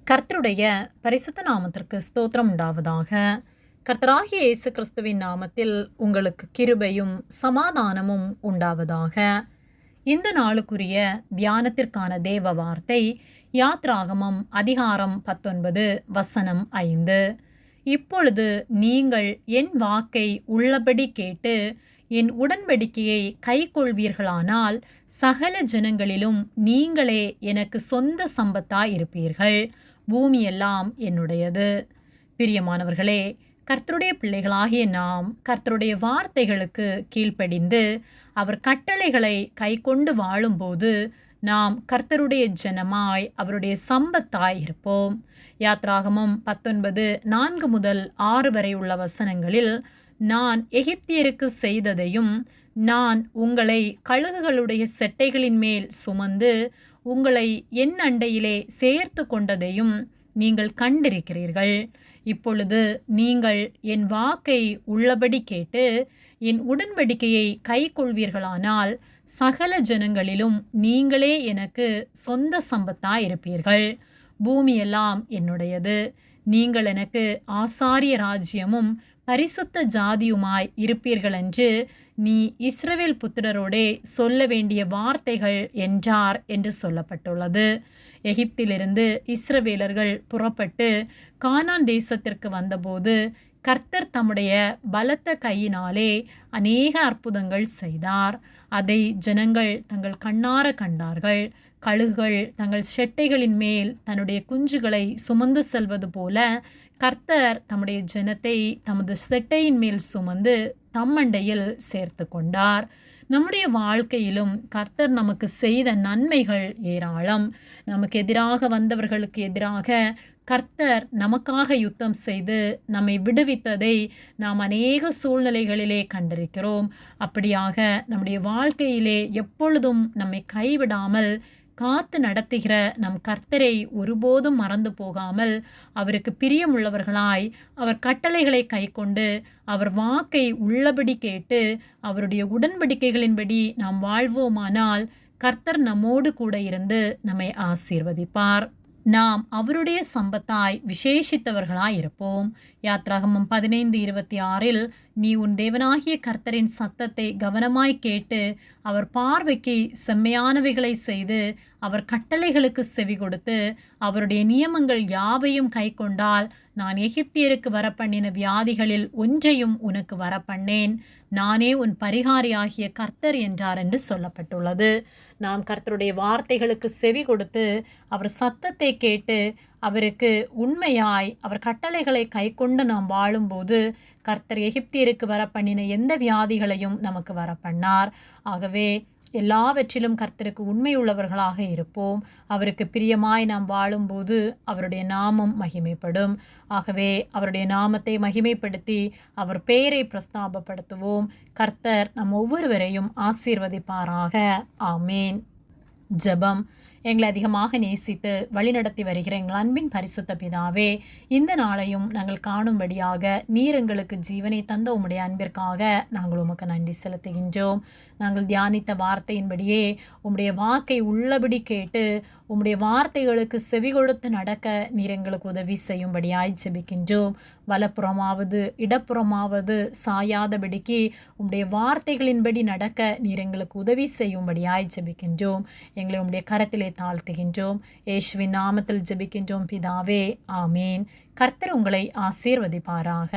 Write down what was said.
கர்த்தருடைய பரிசுத்த நாமத்திற்கு ஸ்தோத்திரம் உண்டாவதாக. கர்த்தராகிய இயேசு கிறிஸ்துவின் நாமத்தில் உங்களுக்கு கிருபையும் சமாதானமும் உண்டாவதாக. இந்த நாளுக்குரிய தியானத்திற்கான தேவ வார்த்தை யாத்ராகமம் அதிகாரம் 19 வசனம் 5. இப்பொழுது நீங்கள் என் வாக்கை உள்ளபடி கேட்டு என் உடன்படிக்கையை கைக்கொள்வீர்களானால் சகல ஜனங்களிலும் நீங்களே எனக்கு சொந்த சம்பத்தாயிருப்பீர்கள். பூமியெல்லாம் என்னுடையது. பிரியமானவர்களே, கர்த்தருடைய பிள்ளைகளாகிய நாம் கர்த்தருடைய வார்த்தைகளுக்கு கீழ்ப்படிந்து அவர் கட்டளைகளை கைக்கொண்டு வாழும்போது நாம் கர்த்தருடைய ஜனமாய் அவருடைய சம்பத்தாய் இருப்போம். யாத்ராகமம் 19 4 முதல் 6 வரை உள்ள வசனங்களில், நான் எகிப்தியருக்கு செய்ததையும் நான் உங்களை கழுகுகளுடைய செட்டைகளின் மேல் சுமந்து உங்களை என் அண்டையிலே சேர்த்து கொண்டதையும் நீங்கள் கண்டிருக்கிறீர்கள். இப்பொழுது நீங்கள் என் வாக்கை உள்ளபடி கேட்டு என் உடன்படிக்கையை கைக்கொள்வீர்களானால் சகல ஜனங்களிலும் நீங்களே எனக்கு சொந்த சம்பத்தாயிருப்பீர்கள். பூமியெல்லாம் என்னுடையது. நீங்கள் எனக்கு ஆசாரிய ராஜ்யமும் பரிசுத்த ஜாதியுமாய் இருப்பீர்கள் என்று நீ இஸ்ரவேல் புத்திரரோடே சொல்ல வேண்டிய வார்த்தைகள் என்றார் என்று சொல்லப்பட்டுள்ளது. எகிப்திலிருந்து இஸ்ரவேலர்கள் புறப்பட்டு கானான் தேசத்திற்கு வந்தபோது கர்த்தர் தம்முடைய பலத்த கையினாலே அநேக அற்புதங்கள் செய்தார். அதை ஜனங்கள் தங்கள் கண்ணார கண்டார்கள். கழுகுகள் தங்கள் செட்டைகளின் மேல் தன்னுடைய குஞ்சுகளை சுமந்து செல்வது போல கர்த்தர் தம்முடைய ஜனத்தை தமது செட்டையின் மேல் சுமந்து தம்மண்டையில் சேர்த்து கொண்டார். நம்முடைய வாழ்க்கையிலும் கர்த்தர் நமக்கு செய்த நன்மைகள் ஏராளம். நமக்கு எதிராக வந்தவர்களுக்கு எதிராக கர்த்தர் நமக்காக யுத்தம் செய்து நம்மை விடுவித்ததை நாம் அநேக சூழ்நிலைகளிலே கண்டிருக்கிறோம். அப்படியாக நம்முடைய வாழ்க்கையிலே எப்பொழுதும் நம்மை கைவிடாமல் காத்து நடத்துகிற நம் கர்த்தரை ஒருபோதும் மறந்து போகாமல் அவருக்கு பிரியமுள்ளவர்களாய் அவர் கட்டளைகளை கைக்கொண்டு அவர் வாக்கை உள்ளபடி கேட்டு அவருடைய உடன்படிக்கைகளின்படி நாம் வாழ்வோமானால் கர்த்தர் நம்மோடு கூட இருந்து நம்மை ஆசீர்வதிப்பார். நாம் அவருடைய சம்பத்தாய் விசேஷித்தவர்களாய் இருப்போம். யாத்ராகமம் 15:26 நீ உன் தேவனாகிய கர்த்தரின் சத்தத்தை கவனமாய் கேட்டு அவர் பார்வைக்கு செம்மையானவைகளை செய்து அவர் கட்டளைகளுக்கு செவி கொடுத்து அவருடைய நியமங்கள் யாவையும் கைக்கொண்டால் நான் எகிப்தியருக்கு வரப்பண்ணின வியாதிகளில் ஒன்றையும் உனக்கு வரப்பண்ணேன். நானே உன் பரிகாரியாகிய கர்த்தர் என்றார் என்று சொல்லப்பட்டுள்ளது. நாம் கர்த்தருடைய வார்த்தைகளுக்கு செவி கொடுத்து அவர் சத்தத்தை கேட்டு அவருக்கு உண்மையாய் அவர் கட்டளைகளை கைக்கொண்டு நாம் வாழும்போது கர்த்தர் எகிப்தியருக்கு வரப்பண்ணின எந்த வியாதிகளையும் நமக்கு வரப்பண்ணார். ஆகவே எல்லாவற்றிலும் கர்த்தருக்கு உண்மையுள்ளவர்களாக இருப்போம். அவருக்கு பிரியமாய் நாம் வாழும்போது அவருடைய நாமம் மகிமைப்படும். ஆகவே அவருடைய நாமத்தை மகிமைப்படுத்தி அவர் பெயரை பிரஸ்தாபப்படுத்துவோம். கர்த்தர் நம் ஒவ்வொருவரையும் ஆசீர்வதிப்பாராக. ஆமேன். ஜெபம். எங்களை அதிகமாக நேசித்து வழிநடத்தி வருகிற எங்கள் அன்பின் பரிசுத்த பிதாவே, இந்த நாளையும் நாங்கள் காணும்படியாக நீர் எங்களுக்கு ஜீவனை தந்த உம்முடைய அன்பிற்காக நாங்கள் உமக்கு நன்றி செலுத்துகின்றோம். நாங்கள் தியானித்த வார்த்தையின்படியே உம்முடைய வாக்கை உள்ளபடி கேட்டு உம்முடைய வார்த்தைகளுக்கு செவி கொடுத்து நடக்க நீர் எங்களுக்கு உதவி செய்யும்படியாய் ஜெபிக்கின்றோம். வலப்புறமாவது இடப்புறமாவது சாயாதபடிக்கு உம்முடைய வார்த்தைகளின்படி நடக்க நீர் எங்களுக்கு உதவி செய்யும்படியாய் ஜெபிக்கின்றோம். எங்களை உம்முடைய கரத்திலே தாழ்த்துகின்றோம். இயேசுவின் நாமத்தில் ஜெபிக்கின்றோம் பிதாவே. ஆமேன். கர்த்தர் உங்களை ஆசீர்வதிப்பாராக.